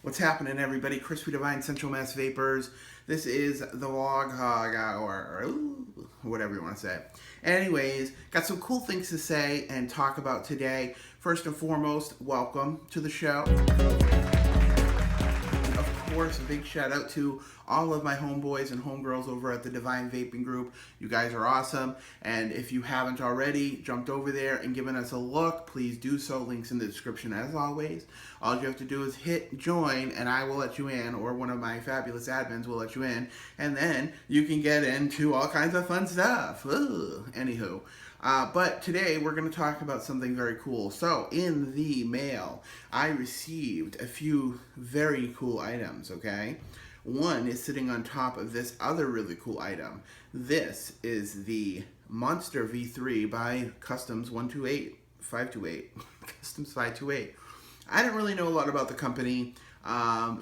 What's happening, everybody? Crispy Divine Central Mass Vapors. This is the Log Hog Hour, or whatever you want to say. Anyways, got some cool things to say and talk about today. First and foremost, welcome to the show. Of course, a big shout out to all of my homeboys and homegirls over at the Divine Vaping group. You guys are awesome, and if you haven't already jumped over there and given us a look, please do so. Links in the description as always. All you have to do is hit join and I will let you in, or one of my fabulous admins will let you in, and then you can get into all kinds of fun stuff. Anywho. But today we're going to talk about something very cool. So in the mail, I received a few very cool items, okay? One is sitting on top of this other really cool item. This is the Monster V3 by Customs 528. Customs 528. I didn't really know a lot about the company,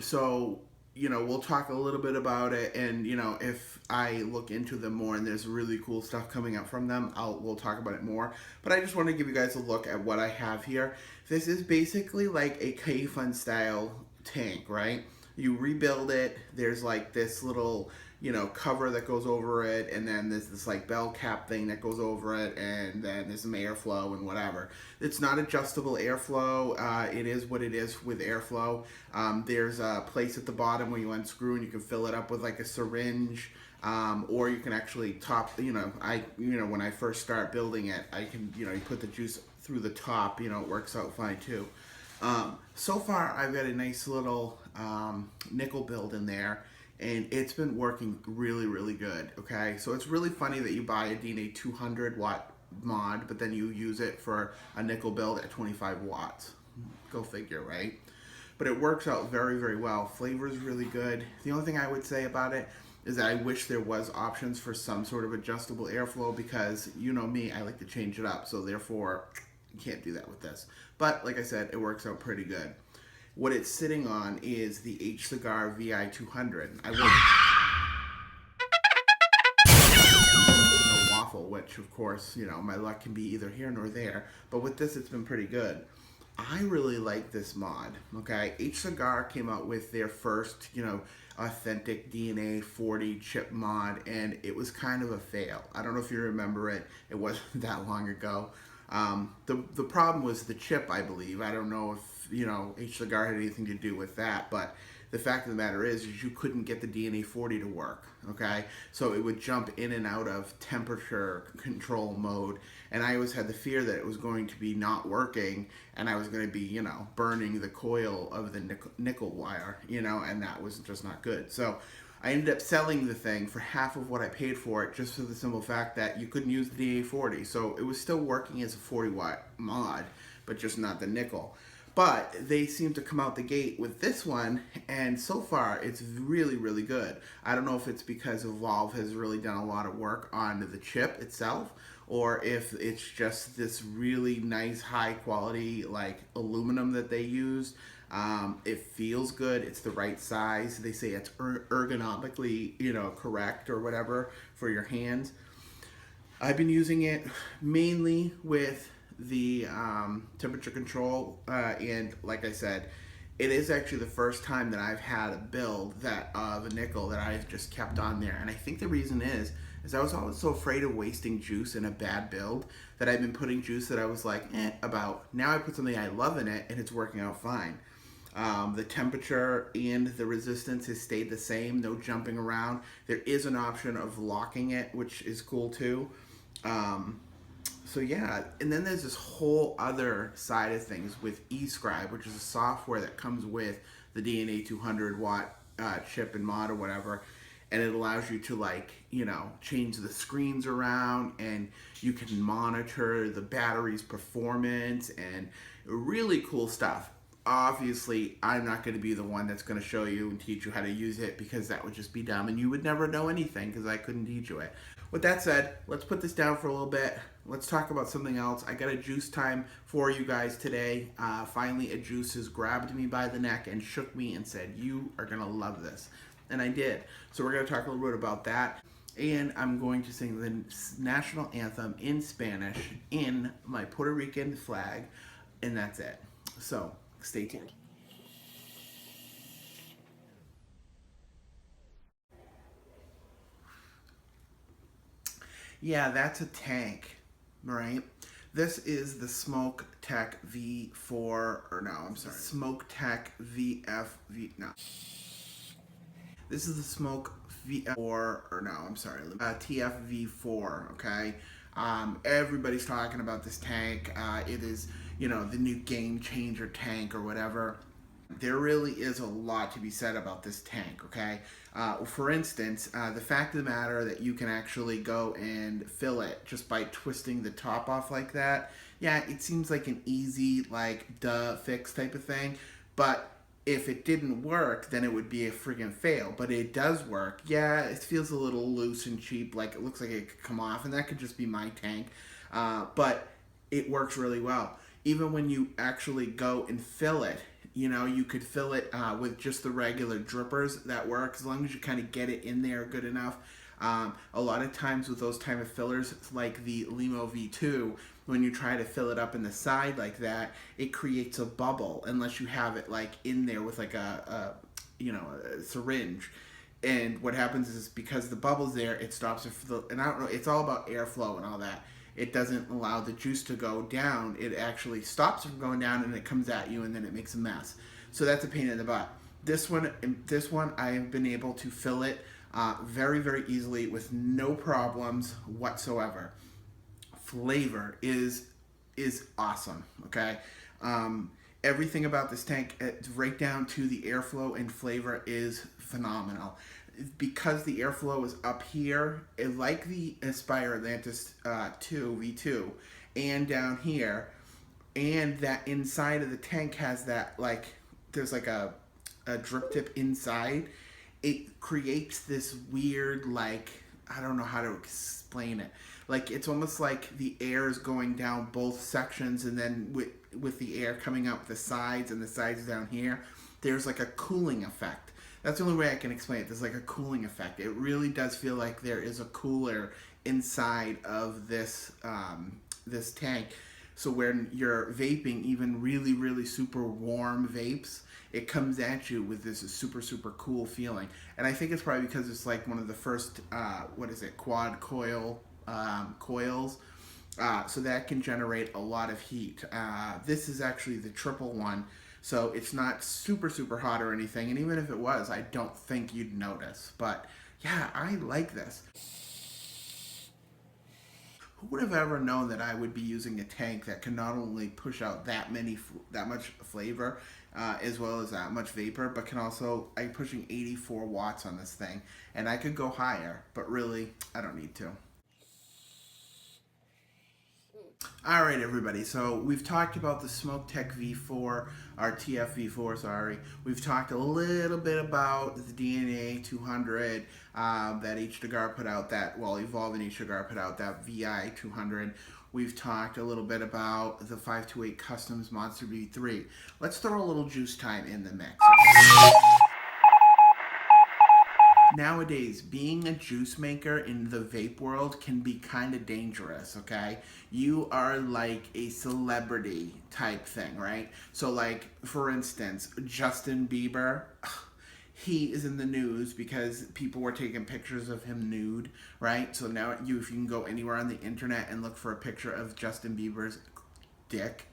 so we'll talk a little bit about it, and if I look into them more and there's really cool stuff coming up from them, we'll talk about it more. But I just want to give you guys a look at what I have here. This is basically like a Kayfon style tank, right? You rebuild it. There's like this little cover that goes over it, and then there's this like bell cap thing that goes over it, and then there's some airflow and whatever. It's not adjustable airflow. It is what it is with airflow. There's a place at the bottom where you unscrew and you can fill it up with like a syringe, or you can actually top. When I first start building it, I can you put the juice through the top. It works out fine too. So far I've got a nice little nickel build in there, and it's been working really, really good, okay? So it's really funny that you buy a DNA 200 watt mod, but then you use it for a nickel build at 25 watts. Go figure, right? But it works out very, very well. Flavor is really good. The only thing I would say about it is that I wish there was options for some sort of adjustable airflow, because you know me, I like to change it up, so therefore you can't do that with this. But like I said, it works out pretty good. What it's sitting on is the HCIGAR VI 200. I will waffle, which of course, my luck can be either here nor there. But with this, it's been pretty good. I really like this mod, okay? HCIGAR came out with their first, authentic DNA 40 chip mod, and it was kind of a fail. I don't know if you remember it. It wasn't that long ago. The problem was the chip, I believe. I don't know if HCIGAR had anything to do with that, but the fact of the matter is you couldn't get the DNA 40 to work, okay? So it would jump in and out of temperature control mode, and I always had the fear that it was going to be not working, and I was going to be, burning the coil of the nickel wire, and that was just not good. So I ended up selling the thing for half of what I paid for it, just for the simple fact that you couldn't use the DNA 40. So it was still working as a 40 watt mod, but just not the nickel. But they seem to come out the gate with this one, and so far it's really, really good. I don't know if it's because Evolv has really done a lot of work on the chip itself, or if it's just this really nice, high quality like aluminum that they use. It feels good. It's the right size. They say it's ergonomically, correct or whatever for your hands. I've been using it mainly with the temperature control, and like I said, it is actually the first time that I've had a build that of a nickel that I've just kept on there. And I think the reason is I was always so afraid of wasting juice in a bad build that I've been putting juice that I was like about. Now I put something I love in it, and it's working out fine. The temperature and the resistance has stayed the same, no jumping around. There is an option of locking it, which is cool too. So yeah, and then there's this whole other side of things with Escribe, which is a software that comes with the DNA 200 watt chip and mod or whatever, and it allows you to change the screens around, and you can monitor the battery's performance and really cool stuff. Obviously, I'm not going to be the one that's going to show you and teach you how to use it, because that would just be dumb and you would never know anything because I couldn't teach you it. With that said, let's put this down for a little bit. Let's talk about something else. I got a JuiceTime for you guys today. Finally, a juice has grabbed me by the neck and shook me and said, "You are going to love this." And I did. So we're going to talk a little bit about that. And I'm going to sing the national anthem in Spanish in my Puerto Rican flag. And that's it. So stay tuned. Yeah, that's a tank, right? This is the Smoke Tech V4, or no, I'm sorry, Smoke Tech VFV, no. This is the Smoke V4, or no, I'm sorry, TFV4, okay? Everybody's talking about this tank. It is, you know, the new game changer tank or whatever. There really is a lot to be said about this tank, okay? For instance, the fact of the matter that you can actually go and fill it just by twisting the top off like that, yeah, it seems like an easy, like, duh, fix type of thing, but if it didn't work, then it would be a friggin' fail. But it does work. Yeah, it feels a little loose and cheap, like it looks like it could come off, and that could just be my tank. But it works really well. Even when you actually go and fill it, you know, you could fill it with just the regular drippers. That works as long as you kind of get it in there good enough. A lot of times with those type of fillers, like the Limo V2, when you try to fill it up in the side like that, it creates a bubble unless you have it like in there with like a syringe. And what happens is because the bubble's there, it stops it and I don't know, it's all about airflow and all that. It doesn't allow the juice to go down. It actually stops it from going down and it comes at you and then it makes a mess. So that's a pain in the butt. This one, I have been able to fill it very, very easily with no problems whatsoever. Flavor is awesome. Okay, everything about this tank, right down to the airflow and flavor, is phenomenal. Because the airflow is up here, like the Aspire Atlantis 2 V2, and down here, and that inside of the tank has that, like, there's like a drip tip inside. It creates this weird, like, I don't know how to explain it. Like, it's almost like the air is going down both sections, and then with the air coming out the sides and the sides down here, there's like a cooling effect. That's the only way I can explain it. There's like a cooling effect. It really does feel like there is a cooler inside of this this tank. So when you're vaping, even really, really super warm vapes, it comes at you with this super, super cool feeling. And I think it's probably because it's like one of the first, quad coil coils. So that can generate a lot of heat. This is actually the triple one. So it's not super, super hot or anything. And even if it was, I don't think you'd notice. But yeah, I like this. Who would have ever known that I would be using a tank that can not only push out that much flavor, as well as that much vapor, but can also, I'm pushing 84 watts on this thing. And I could go higher, but really, I don't need to. All right, everybody. So we've talked about the Smoke Tech V4, our TF-V4, sorry. We've talked a little bit about the DNA 200 that HCIGAR put out, Evolv and HCIGAR put out, that VI 200. We've talked a little bit about the 528 Customs Monster V3. Let's throw a little JuiceTime in the mix. Okay? Nowadays, being a juice maker in the vape world can be kind of dangerous, okay? You are like a celebrity type thing, right? So, like, for instance, Justin Bieber, he is in the news because people were taking pictures of him nude, right? So now if you can go anywhere on the internet and look for a picture of Justin Bieber's dick,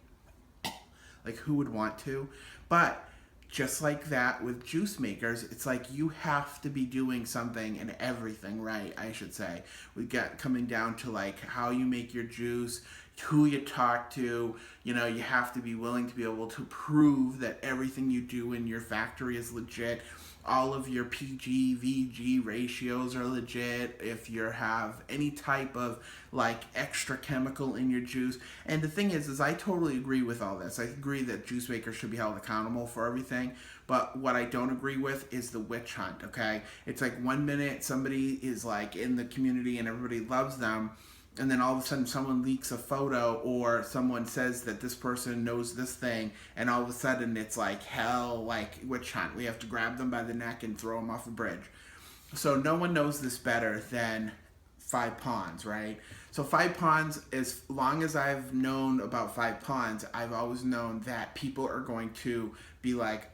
like, who would want to? But just like that with juice makers, it's like you have to be doing something and everything right, I should say. We got coming down to like how you make your juice, who you talk to. You know, you have to be willing to be able to prove that everything you do in your factory is legit. All of your PG, VG ratios are legit. If you have any type of like extra chemical in your juice. And the thing is I totally agree with all this. I agree that juice makers should be held accountable for everything. But what I don't agree with is the witch hunt, okay? It's like 1 minute somebody is like in the community and everybody loves them, and then all of a sudden someone leaks a photo or someone says that this person knows this thing, and all of a sudden it's like hell, like witch hunt. We have to grab them by the neck and throw them off a bridge. So no one knows this better than Five Ponds, right? So Five Ponds, as long as I've known about Five Ponds, I've always known that people are going to be like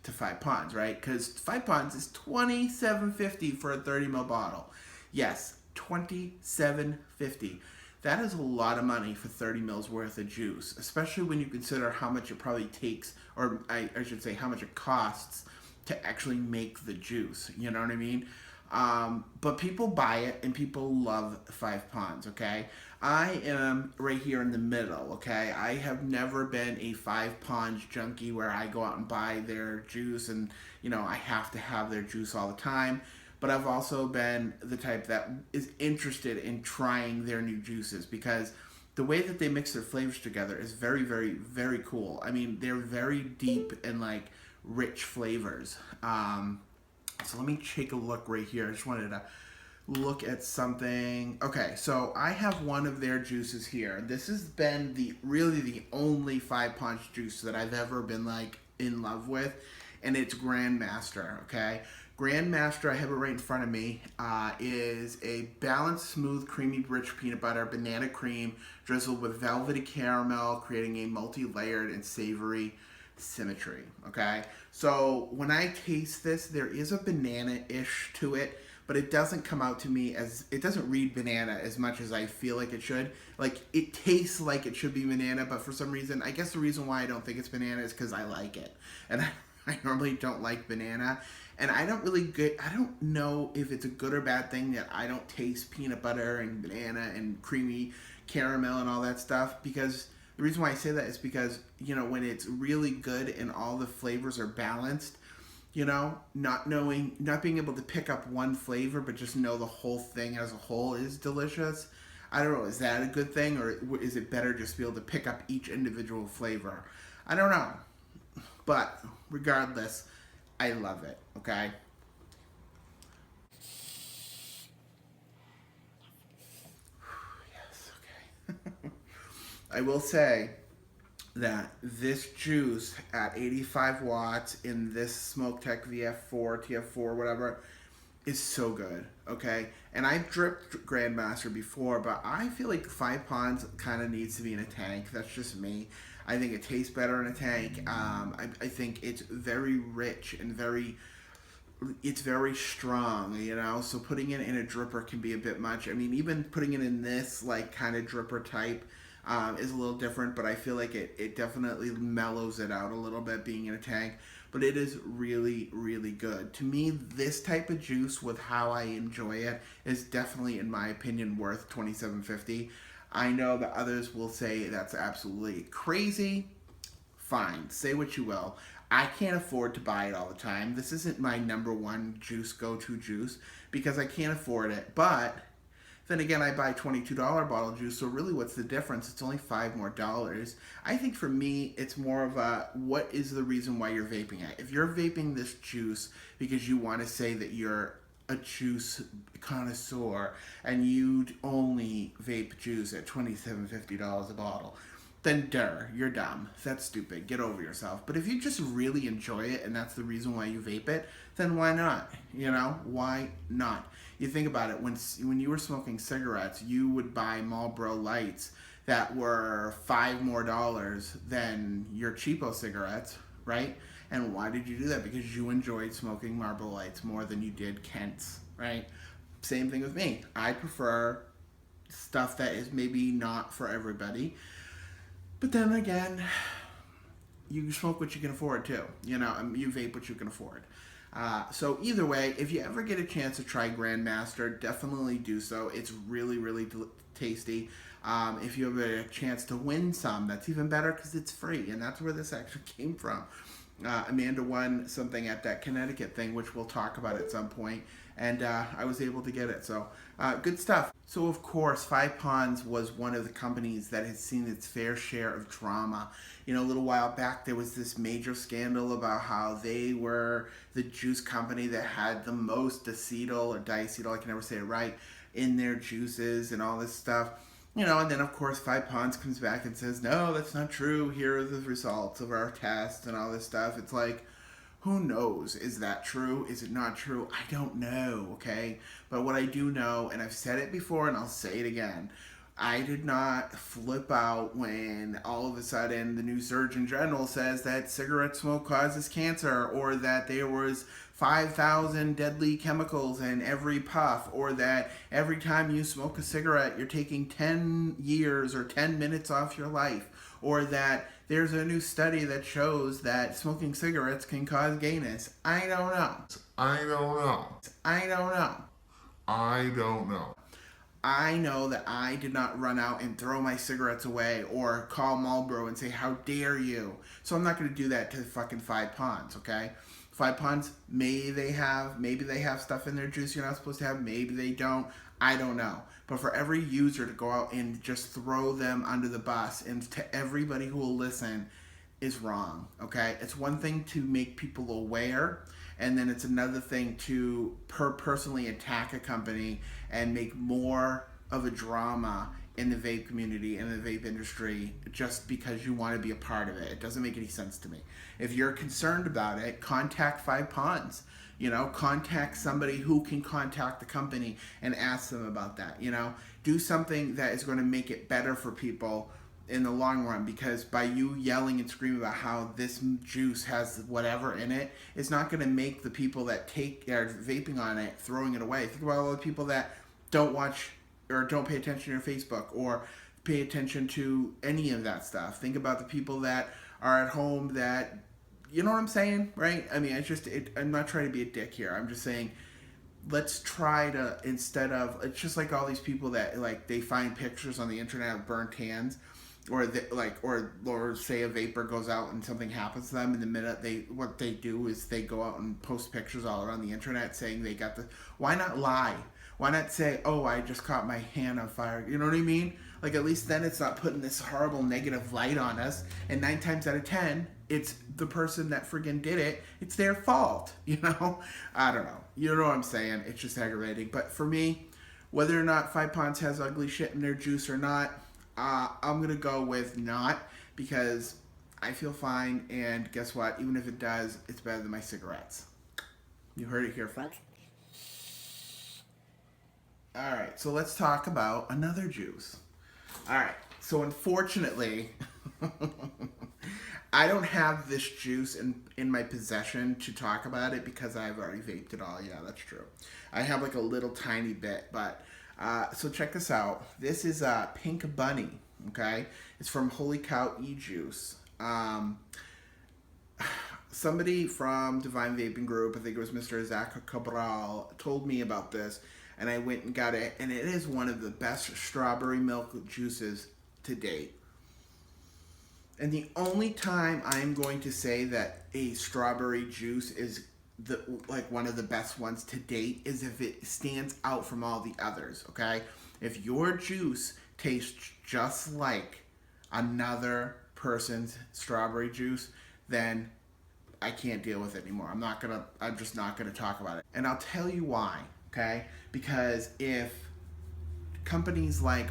to Five Ponds, right? Because Five Ponds is $27.50 for a 30 ml bottle. Yes, $27.50. That is a lot of money for 30 mils worth of juice, especially when you consider how much it probably takes, or I should say how much it costs to actually make the juice. You know what I mean? But people buy it and people love 5 ponds, okay? I am right here in the middle, okay? I have never been a 5 ponds junkie where I go out and buy their juice and, you know, I have to have their juice all the time. But I've also been the type that is interested in trying their new juices because the way that they mix their flavors together is very, very, very cool. I mean, they're very deep and like rich flavors. So let me take a look right here. I just wanted to look at something. Okay, so I have one of their juices here. This has been really the only 5 ponds juice that I've ever been like in love with, and it's Grandmaster. Okay, Grandmaster, I have it right in front of me, is a balanced, smooth, creamy, rich peanut butter, banana cream, drizzled with velvety caramel, creating a multi-layered and savory symmetry. Okay, so when I taste this, there is a banana-ish to it, but it doesn't come out to me as, it doesn't read banana as much as I feel like it should. Like, it tastes like it should be banana, but for some reason, I guess the reason why I don't think it's banana is because I like it. And I normally don't like banana. And I don't know if it's a good or bad thing that I don't taste peanut butter and banana and creamy caramel and all that stuff, because the reason why I say that is because, you know, when it's really good and all the flavors are balanced, you know, not being able to pick up one flavor, but just know the whole thing as a whole is delicious. I don't know, is that a good thing, or is it better just to be able to pick up each individual flavor? I don't know. But regardless, I love it, okay? Yes, okay. I will say that this juice at 85 watts in this Smoke-Tech VF4, TF4, whatever, is so good, okay? And I've dripped Grandmaster before, but I feel like 5 ponds kind of needs to be in a tank. That's just me. I think it tastes better in a tank. I think it's very rich and it's very strong, you know? So putting it in a dripper can be a bit much. I mean, even putting it in this, like, kind of dripper type is a little different, but I feel like it definitely mellows it out a little bit being in a tank. But it is really, really good. To me, this type of juice with how I enjoy it is definitely, in my opinion, worth $27.50. I know that others will say that's absolutely crazy. Fine, say what you will. I can't afford to buy it all the time. This isn't my number one juice, go-to juice, because I can't afford it. But then again, I buy $22 bottle juice, so really what's the difference? It's only $5 more. I think for me, it's more of a, what is the reason why you're vaping it? If you're vaping this juice because you want to say that you're a juice connoisseur and you only vape juice at $27.50 a bottle, then you're dumb. That's stupid. Get over yourself. But if you just really enjoy it and that's the reason why you vape it, then why not? You know, why not? You think about it, when you were smoking cigarettes, you would buy Marlboro Lights that were $5 more than your cheapo cigarettes, right? And why did you do that? Because you enjoyed smoking Marlboro Lights more than you did Kent's, right? Same thing with me. I prefer stuff that is maybe not for everybody. But then again, you smoke what you can afford too. You know, you vape what you can afford. So either way, if you ever get a chance to try Grandmaster, definitely do so. It's really, really tasty. If you have a chance to win some, that's even better because it's free, and that's where this actually came from. Amanda won something at that Connecticut thing, which we'll talk about at some point, and I was able to get it. So good stuff. So of course, 5 ponds was one of the companies that has seen its fair share of drama. You know, a little while back there was this major scandal about how they were the juice company that had the most acetyl or diacetyl, I can never say it right, in their juices and all this stuff. You know, and then of course 5 ponds comes back and says, no, that's not true. Here are the results of our tests and all this stuff. It's like, who knows? Is that true? Is it not true? I don't know, okay? But what I do know, and I've said it before and I'll say it again, I did not flip out when all of a sudden the new Surgeon General says that cigarette smoke causes cancer, or that there was 5,000 deadly chemicals in every puff, or that every time you smoke a cigarette you're taking 10 years or 10 minutes off your life, or that there's a new study that shows that smoking cigarettes can cause gayness. I don't know. I don't know. I don't know. I don't know. I know that I did not run out and throw my cigarettes away or call Marlboro and say, how dare you? So I'm not going to do that to fucking Five Ponds, okay? Five Ponds, maybe they have stuff in their juice you're not supposed to have. Maybe they don't. I don't know. But for every user to go out and just throw them under the bus, and to everybody who will listen, is wrong, okay? It's one thing to make people aware, and then it's another thing to personally attack a company and make more of a drama in the vape community and the vape industry just because you want to be a part of it. It doesn't make any sense to me. If you're concerned about it, contact Five Ponds. You know, contact somebody who can contact the company and ask them about that. You know, do something that is going to make it better for people in the long run, because by you yelling and screaming about how this juice has whatever in it, it's not going to make the people that are vaping on it throwing it away. Think about all the people that don't watch or don't pay attention to your Facebook or pay attention to any of that stuff. Think about the people that are at home that, you know what I'm saying, right? I mean, I'm not trying to be a dick here. I'm just saying, let's try to, instead of, it's just like all these people that, like, they find pictures on the internet of burnt hands, or or say a vapor goes out and something happens to them, and the minute what they do is they go out and post pictures all around the internet saying they got the, why not lie? Why not say, oh, I just caught my hand on fire? You know what I mean? Like, at least then it's not putting this horrible negative light on us. And 9 times out of 10, it's the person that friggin' did it. It's their fault, you know? I don't know. You know what I'm saying? It's just aggravating. But for me, whether or not Five Ponds has ugly shit in their juice or not, I'm going to go with not, because I feel fine. And guess what? Even if it does, it's better than my cigarettes. You heard it here, folks. Alright, so let's talk about another juice. Alright, so unfortunately, I don't have this juice in my possession to talk about it because I've already vaped it all. Yeah, that's true. I have like a little tiny bit, but, so check this out. This is Pink Bunny, okay? It's from Holy Cow E-Juice. Somebody from Divine Vaping Group, I think it was Mr. Zach Cabral, told me about this, and I went and got it, and it is one of the best strawberry milk juices to date. And the only time I'm going to say that a strawberry juice is one of the best ones to date is if it stands out from all the others, okay? If your juice tastes just like another person's strawberry juice, then I can't deal with it anymore. I'm just not gonna talk about it. And I'll tell you why, okay? Because if companies like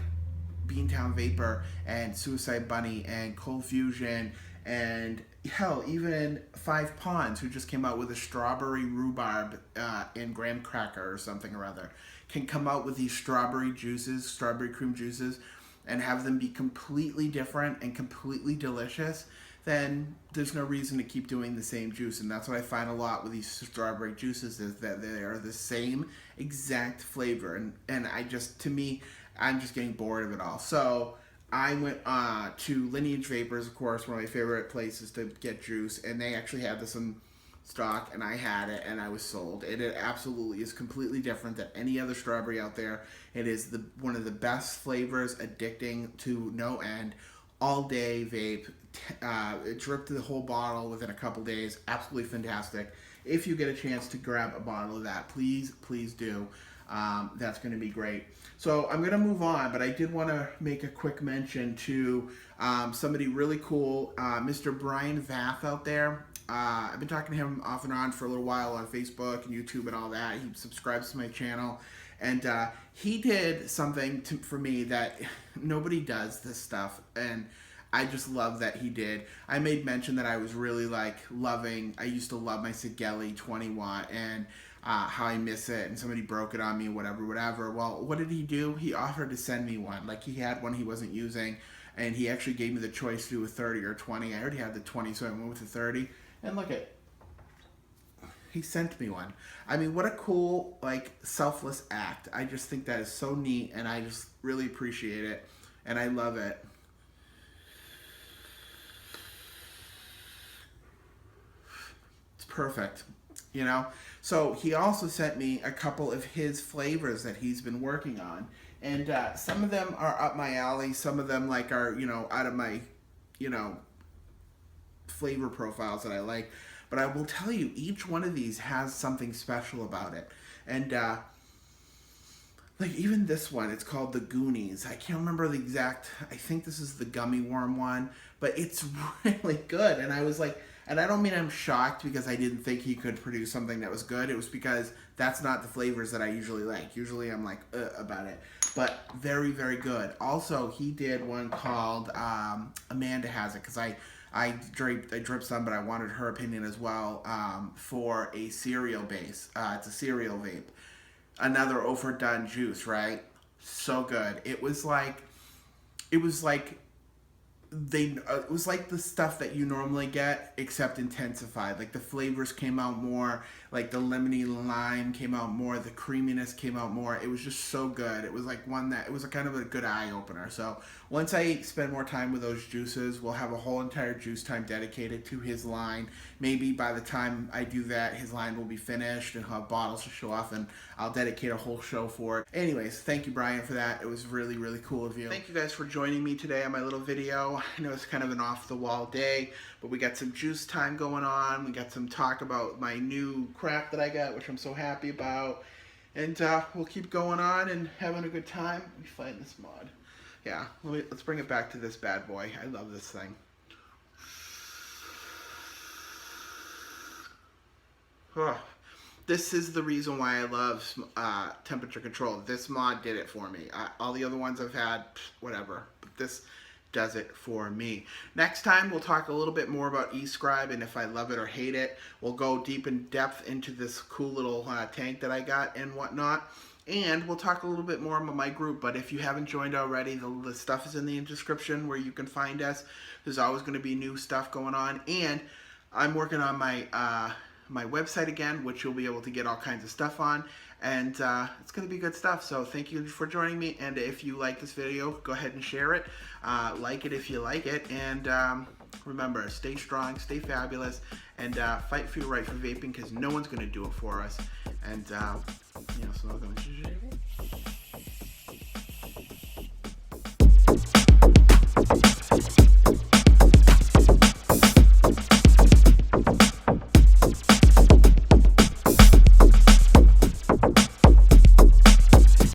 Beantown Vapor and Suicide Bunny and Cold Fusion and hell, even Five Ponds, who just came out with a strawberry rhubarb and graham cracker or something or other, can come out with these strawberry juices, strawberry cream juices, and have them be completely different and completely delicious, then there's no reason to keep doing the same juice. And that's what I find a lot with these strawberry juices, is that they are the same exact flavor. And I'm just getting bored of it all. So I went to Lineage Vapors, of course, one of my favorite places to get juice, and they actually had this in stock, and I had it, and I was sold. It absolutely is completely different than any other strawberry out there. It is one of the best flavors, addicting to no end, all day vape. It dripped the whole bottle within a couple days. Absolutely fantastic. If you get a chance to grab a bottle of that, please do. That's going to be great. So I'm going to move on, but I did want to make a quick mention to somebody really cool, Mr. Brian Vath out there. I've been talking to him off and on for a little while on Facebook and YouTube and all that. He subscribes to my channel, and he did something for me that nobody does this stuff, and I just love that he did. I made mention that I was really I used to love my Sigeli 20 watt, and how I miss it, and somebody broke it on me, whatever. Well, what did he do? He offered to send me one. Like, he had one he wasn't using, and he actually gave me the choice to do a 30 or 20. I already had the 20, so I went with the 30. And look at, he sent me one. I mean, what a cool, like, selfless act. I just think that is so neat, and I just really appreciate it, and I love it. It's perfect, you know? So he also sent me a couple of his flavors that he's been working on, and some of them are up my alley. Some of them, like, are, you know, out of my, you know, flavor profiles that I like. But I will tell you, each one of these has something special about it. And, like, even this one, it's called the Goonies. I can't remember the exact, I think this is the gummy worm one, but it's really good. And I was like, and I don't mean I'm shocked because I didn't think he could produce something that was good. It was because that's not the flavors that I usually like. Usually I'm like, about it. But very, very good. Also, he did one called Amanda Has It, because I dripped some, but I wanted her opinion as well, for a cereal base. It's a cereal vape. Another overdone juice, right? So good. It was like it was like the stuff that you normally get, except intensified. Like, the flavors came out more, like the lemony lime came out more, the creaminess came out more. It was just so good. It was like one that, it was a kind of a good eye opener. So once I spend more time with those juices, we'll have a whole entire juice time dedicated to his line. Maybe by the time I do that, his line will be finished and he'll have bottles to show off, and I'll dedicate a whole show for it. Anyways, thank you, Brian, for that. It was really, really cool of you. Thank you guys for joining me today on my little video. I know it's kind of an off-the-wall day, but we got some juice time going on. We got some talk about my new crap that I got, which I'm so happy about. And we'll keep going on and having a good time. Let me find this mod. Yeah, let's bring it back to this bad boy. I love this thing. This is the reason why I love temperature control. This mod did it for me. All the other ones I've had, whatever. But this does it for me. Next time, we'll talk a little bit more about Escribe and if I love it or hate it. We'll go deep in depth into this cool little tank that I got and whatnot. And we'll talk a little bit more about my group. But if you haven't joined already, the stuff is in the description where you can find us. There's always going to be new stuff going on. And I'm working on my my website again, which you'll be able to get all kinds of stuff on, and it's going to be good stuff. So thank you for joining me, and if you like this video, go ahead and share it. Like it if you like it, and remember, stay strong, stay fabulous, and fight for your right for vaping, because no one's going to do it for us. And you know, so I'm going